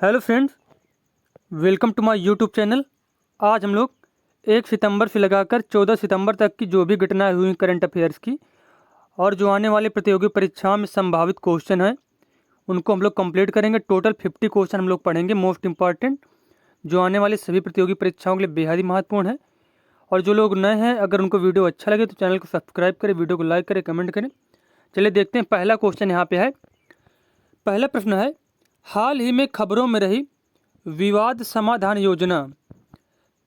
Hello friends, welcome to my YouTube channel. आज हम लोग 1 सितंबर से लगाकर 14 सितंबर तक की जो भी घटनाएं हुई करंट अफेयर्स की और जो आने वाली प्रतियोगी परीक्षाओं में संभावित क्वेश्चन हैं उनको हम लोग कंप्लीट करेंगे। टोटल 50 क्वेश्चन हम लोग पढ़ेंगे, मोस्ट इंपॉर्टेंट, जो आने वाली सभी प्रतियोगी परीक्षाओं के लिए बेहद ही महत्वपूर्ण है। और जो लोग नए हैं, अगर उनको वीडियो अच्छा लगे तो चैनल को सब्सक्राइब करें, वीडियो को लाइक करें, कमेंट करें। चलिए देखते हैं, पहला क्वेश्चन यहाँ पे है। पहला प्रश्न है, हाल ही में खबरों में रही विवाद समाधान योजना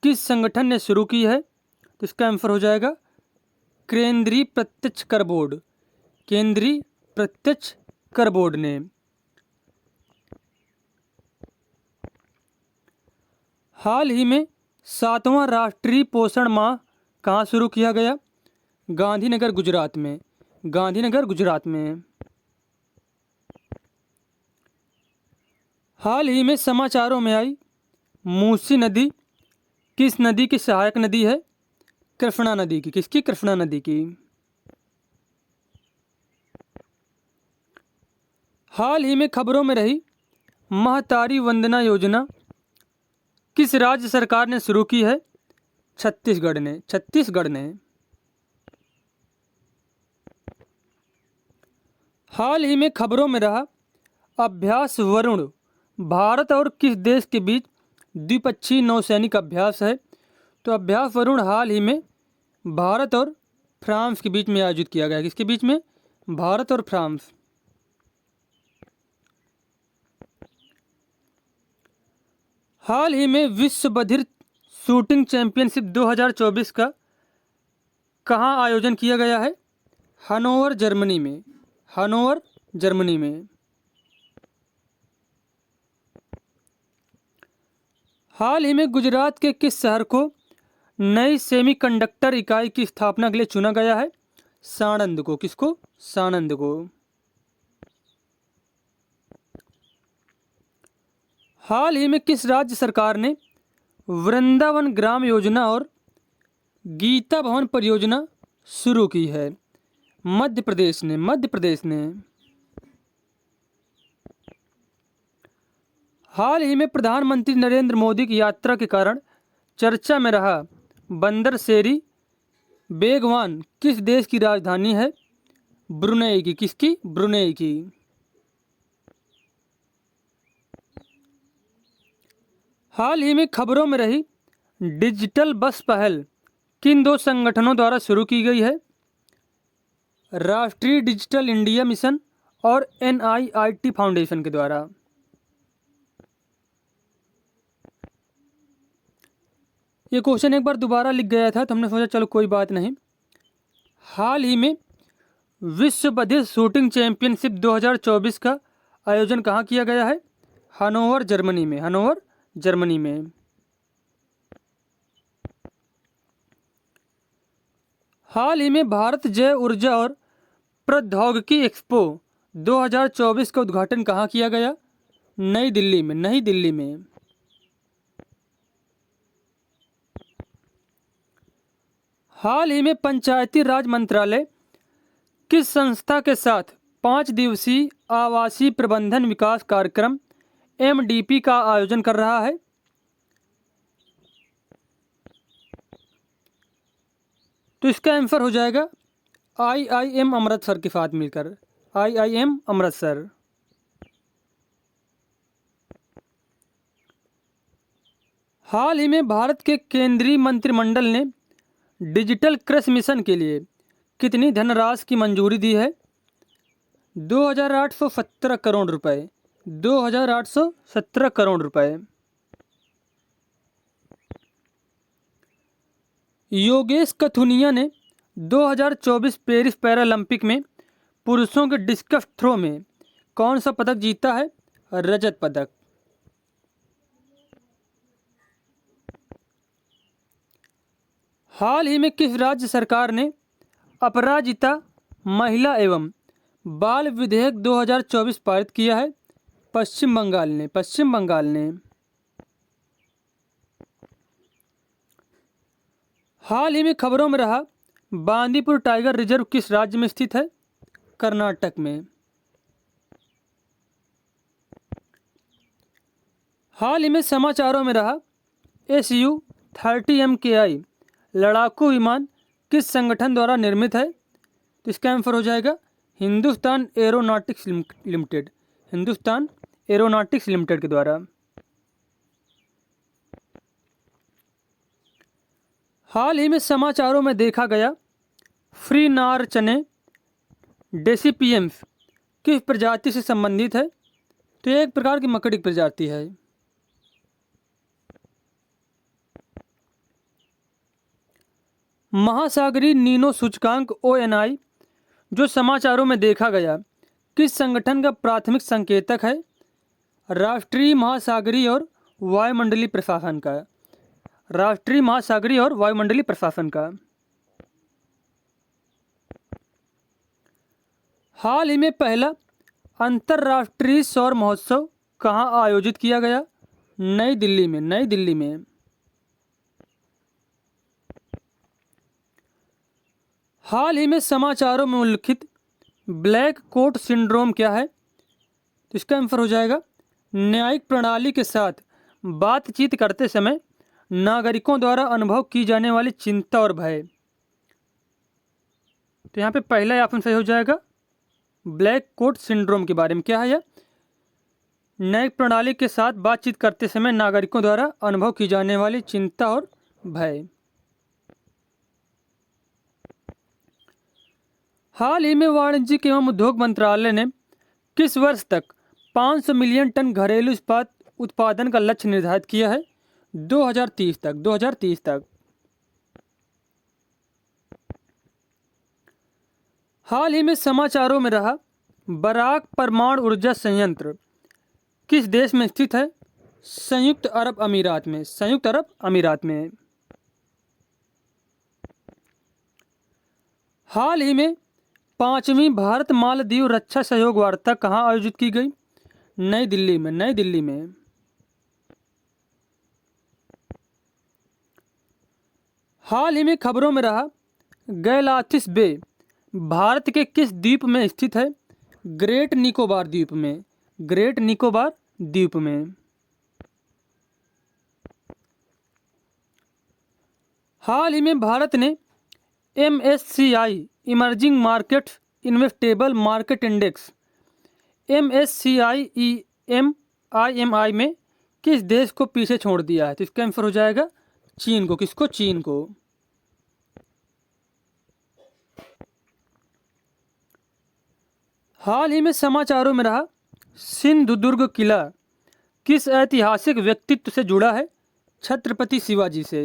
किस संगठन ने शुरू की है? तो इसका आंसर हो जाएगा केंद्रीय प्रत्यक्ष कर बोर्ड। केंद्रीय प्रत्यक्ष कर बोर्ड ने। हाल ही में 7वां राष्ट्रीय पोषण माह कहाँ शुरू किया गया? गांधीनगर गुजरात में। गांधीनगर गुजरात में। हाल ही में समाचारों में आई मूसी नदी किस नदी की सहायक नदी है? कृष्णा नदी की। किसकी? कृष्णा नदी की। हाल ही में खबरों में रही महतारी वंदना योजना किस राज्य सरकार ने शुरू की है? छत्तीसगढ़ ने। छत्तीसगढ़ ने। हाल ही में खबरों में रहा अभ्यास वरुण भारत और किस देश के बीच द्विपक्षीय नौसैनिक अभ्यास है? तो अभ्यास वरुण हाल ही में भारत और फ्रांस के बीच में आयोजित किया गया। किसके बीच में? भारत और फ्रांस। हाल ही में विश्व बधिर शूटिंग चैंपियनशिप 2024 का कहाँ आयोजन किया गया है? हनोवर, जर्मनी में। हनोवर, जर्मनी में। हाल ही में गुजरात के किस शहर को नई सेमीकंडक्टर इकाई की स्थापना के लिए चुना गया है? साणंद को। किसको? साणंद को। हाल ही में किस राज्य सरकार ने वृंदावन ग्राम योजना और गीता भवन परियोजना शुरू की है? मध्य प्रदेश ने। मध्य प्रदेश ने। हाल ही में प्रधानमंत्री नरेंद्र मोदी की यात्रा के कारण चर्चा में रहा बंदर शेरी बेगवान किस देश की राजधानी है? ब्रुनेई की। किसकी? ब्रुनेई की। हाल ही में खबरों में रही डिजिटल बस पहल किन दो संगठनों द्वारा शुरू की गई है? राष्ट्रीय डिजिटल इंडिया मिशन और NIIT फाउंडेशन के द्वारा। ये क्वेश्चन एक बार दोबारा लिख गया था तो हमने सोचा चलो कोई बात नहीं। हाल ही में विश्व बधिर शूटिंग चैंपियनशिप 2024 का आयोजन कहाँ किया गया है? हनोवर, जर्मनी में। हनोवर, जर्मनी में। हाल ही में भारत जैव ऊर्जा और प्रौद्योगिकी एक्सपो 2024 का उद्घाटन कहाँ किया गया? नई दिल्ली में। नई दिल्ली में। हाल ही में पंचायती राज मंत्रालय किस संस्था के साथ 5 दिवसीय आवासीय प्रबंधन विकास कार्यक्रम MDP का आयोजन कर रहा है? तो इसका आंसर हो जाएगा IIM अमृतसर के साथ मिलकर। IIM अमृतसर। हाल ही में भारत के केंद्रीय मंत्रिमंडल ने डिजिटल कृषि मिशन के लिए कितनी धनराशि की मंजूरी दी है? 2817 करोड़ रुपए। 2817 करोड़ रुपए। योगेश कथुनिया ने 2024 पेरिस पैरालंपिक में पुरुषों के डिस्कस थ्रो में कौन सा पदक जीता है? रजत पदक। हाल ही में किस राज्य सरकार ने अपराजिता महिला एवं बाल विधेयक 2024 पारित किया है? पश्चिम बंगाल ने। पश्चिम बंगाल ने। हाल ही में खबरों में रहा बांदीपुर टाइगर रिजर्व किस राज्य में स्थित है? कर्नाटक में। हाल ही में समाचारों में रहा SU-30 MKI लड़ाकू विमान किस संगठन द्वारा निर्मित है? तो इसका आंसर हो जाएगा Hindustan aeronautics limited, Hindustan aeronautics limited के द्वारा। हाल ही में समाचारों में देखा गया फ्री नार चने डेसिपियम्स किस प्रजाति से संबंधित है? तो ये एक प्रकार की मकड़ी की प्रजाति है। महासागरीय नीनो सूचकांक ONI जो समाचारों में देखा गया किस संगठन का प्राथमिक संकेतक है? राष्ट्रीय महासागरीय और वायुमंडलीय प्रशासन का, राष्ट्रीय महासागरीय और वायुमंडलीय प्रशासन का। हाल ही में पहला अंतर्राष्ट्रीय सौर महोत्सव कहाँ आयोजित किया गया? नई दिल्ली में, नई दिल्ली में। हाल ही में समाचारों में उल्लिखित ब्लैक कोट सिंड्रोम क्या है? तो इसका आंसर हो जाएगा न्यायिक प्रणाली के साथ बातचीत करते समय नागरिकों द्वारा अनुभव की जाने वाली चिंता और भय। तो यहाँ पे पहला ऑप्शन सही हो जाएगा, ब्लैक कोट सिंड्रोम के बारे में क्या है यह? न्यायिक प्रणाली के साथ बातचीत करते समय नागरिकों द्वारा अनुभव की जाने वाली चिंता और भय। हाल ही में वाणिज्यिक एवं उद्योग मंत्रालय ने किस वर्ष तक 500 मिलियन टन घरेलू इस्पात उत्पादन का लक्ष्य निर्धारित किया है? 2030 तक, 2030 तक। हाल ही में समाचारों में रहा बराक परमाणु ऊर्जा संयंत्र किस देश में स्थित है? संयुक्त अरब अमीरात में, संयुक्त अरब अमीरात में। हाल ही में 5वीं भारत मालदीव रक्षा सहयोग वार्ता कहाँ आयोजित की गई? नई दिल्ली में, नई दिल्ली में। हाल ही में खबरों में रहा गैलाथिस बे भारत के किस द्वीप में स्थित है? ग्रेट निकोबार द्वीप में, ग्रेट निकोबार द्वीप में। हाल ही में भारत ने MSCI emerging markets investable market index MSCI IMI में किस देश को पीछे छोड़ दिया है? तो इसका आंसर हो जाएगा चीन को। किसको? चीन को। हाल ही में समाचारों में रहा सिंधुदुर्ग किला किस ऐतिहासिक व्यक्तित्व से जुड़ा है? छत्रपति शिवाजी से।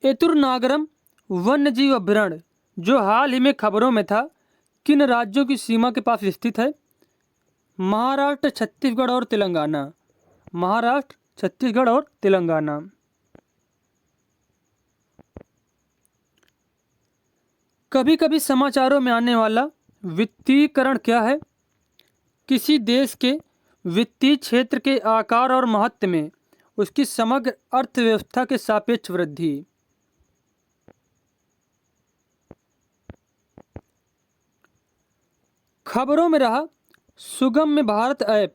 एतुरनागरम वन्यजीव अभयारण्य जो हाल ही में खबरों में था किन राज्यों की सीमा के पास स्थित है? महाराष्ट्र, छत्तीसगढ़ और तेलंगाना, महाराष्ट्र, छत्तीसगढ़ और तेलंगाना। कभी कभी समाचारों में आने वाला वित्तीयकरण क्या है? किसी देश के वित्तीय क्षेत्र के आकार और महत्व में उसकी समग्र अर्थव्यवस्था के सापेक्ष वृद्धि। खबरों में रहा सुगम्य भारत ऐप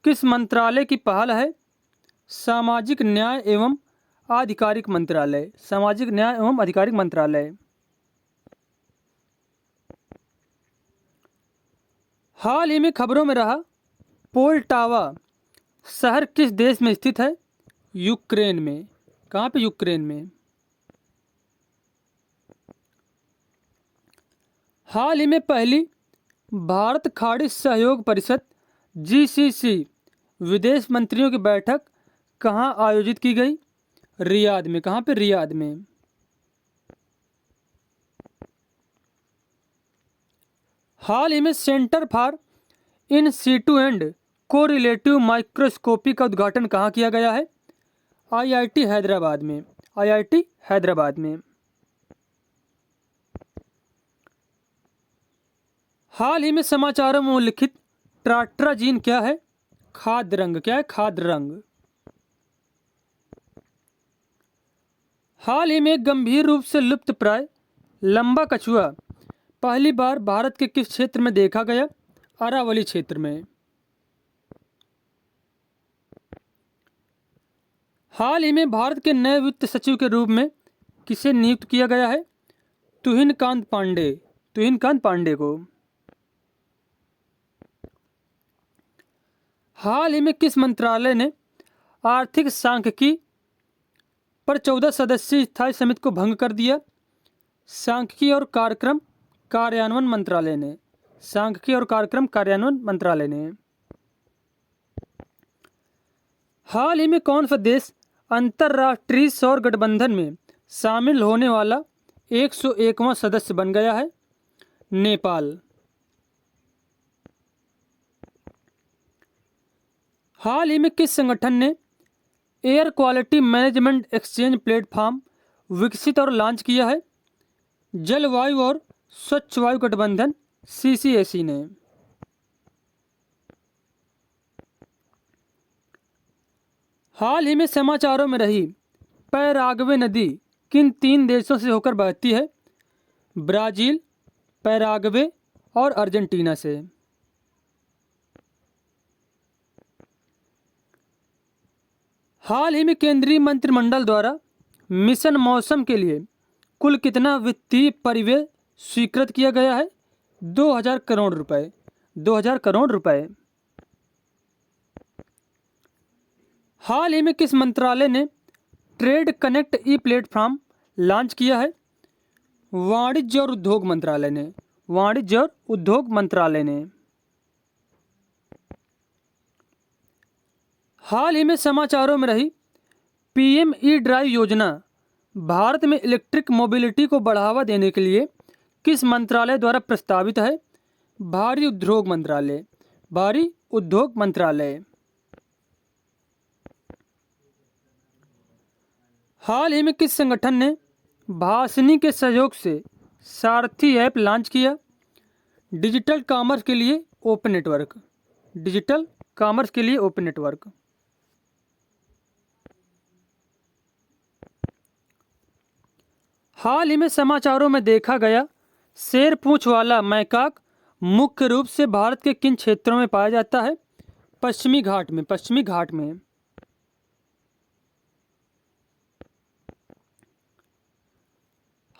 किस मंत्रालय की पहल है? सामाजिक न्याय एवं आधिकारिक मंत्रालय, सामाजिक न्याय एवं आधिकारिक मंत्रालय। हाल ही में खबरों में रहा पोल्टावा शहर किस देश में स्थित है? यूक्रेन में। कहाँ पे? यूक्रेन में। हाल ही में पहली भारत खाड़ी सहयोग परिषद GCC विदेश मंत्रियों की बैठक कहाँ आयोजित की गई? रियाद में। कहाँ पे? रियाद में। हाल ही में centre for in situ and correlative microscopy का उद्घाटन कहाँ किया गया है? IIT हैदराबाद में, IIT हैदराबाद में। हाल ही में समाचारों में उल्लिखित ट्राट्राजीन क्या है? खाद्य रंग। क्या है? खाद्य रंग। हाल ही में गंभीर रूप से लुप्त प्राय लंबा कछुआ पहली बार भारत के किस क्षेत्र में देखा गया? अरावली क्षेत्र में। हाल ही में भारत के नए वित्त सचिव के रूप में किसे नियुक्त किया गया है? तुहिनकांत पांडे को। हाल ही में किस मंत्रालय ने आर्थिक सांख्यिकी पर 14 सदस्यीय स्थायी समिति को भंग कर दिया? सांख्यिकी और कार्यक्रम कार्यान्वयन मंत्रालय ने। सांख्यिकी और कार्यक्रम कार्यान्वयन मंत्रालय ने। हाल ही में कौन सा देश अंतर्राष्ट्रीय सौर गठबंधन में शामिल होने वाला 101वां सदस्य बन गया है? नेपाल। हाल ही में किस संगठन ने air quality management exchange platform विकसित और लॉन्च किया है? जलवायु और स्वच्छ वायु गठबंधन CCAC ने। हाल ही में समाचारों में रही पैराग्वे नदी किन 3 देशों से होकर बहती है? ब्राजील, पैराग्वे और अर्जेंटीना से। हाल ही में केंद्रीय मंत्रिमंडल द्वारा मिशन मौसम के लिए कुल कितना वित्तीय परिव्यय स्वीकृत किया गया है? 2000 करोड़ रुपए। 2000 करोड़ रुपए। हाल ही में किस मंत्रालय ने ट्रेड कनेक्ट प्लेटफॉर्म लॉन्च किया है? वाणिज्य और उद्योग मंत्रालय ने। वाणिज्य और उद्योग मंत्रालय ने। हाल ही में समाचारों में रही PM E-ड्राइव योजना भारत में इलेक्ट्रिक मोबिलिटी को बढ़ावा देने के लिए किस मंत्रालय द्वारा प्रस्तावित है? भारी उद्योग मंत्रालय। भारी उद्योग मंत्रालय। हाल ही में किस संगठन ने भाषिनी के सहयोग से सारथी ऐप लॉन्च किया? डिजिटल कॉमर्स के लिए ओपन नेटवर्क। डिजिटल कॉमर्स के लिए ओपन नेटवर्क। हाल ही में समाचारों में देखा गया शेर पूंछ वाला मैकाक मुख्य रूप से भारत के किन क्षेत्रों में पाया जाता है? पश्चिमी घाट में। पश्चिमी घाट में।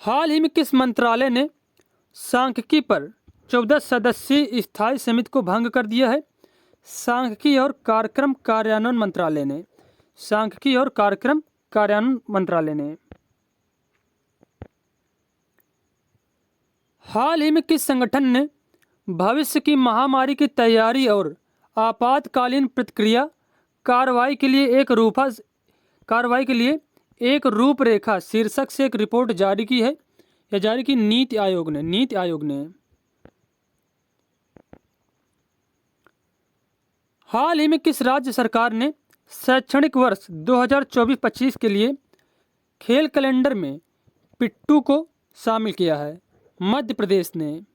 हाल ही में किस मंत्रालय ने सांख्यिकी पर 14 सदस्यीय स्थायी समिति को भंग कर दिया है? सांख्यिकी और कार्यक्रम कार्यान्वयन मंत्रालय ने। सांख्यिकी और कार्यक्रम कार्यान्वयन मंत्रालय ने। हाल ही में किस संगठन ने भविष्य की महामारी की तैयारी और आपातकालीन प्रतिक्रिया कार्रवाई के लिए एक रूपरेखा शीर्षक से एक रिपोर्ट जारी की है या जारी की? नीति आयोग ने। नीति आयोग ने। हाल ही में किस राज्य सरकार ने शैक्षणिक वर्ष 2024-25 के लिए खेल कैलेंडर में पिट्ठू को शामिल किया है? मध्य प्रदेश ने।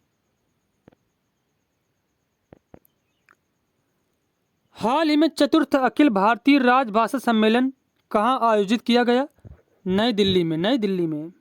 हाल ही में चतुर्थ अखिल भारतीय राजभाषा सम्मेलन कहाँ आयोजित किया गया? नई दिल्ली में। नई दिल्ली में।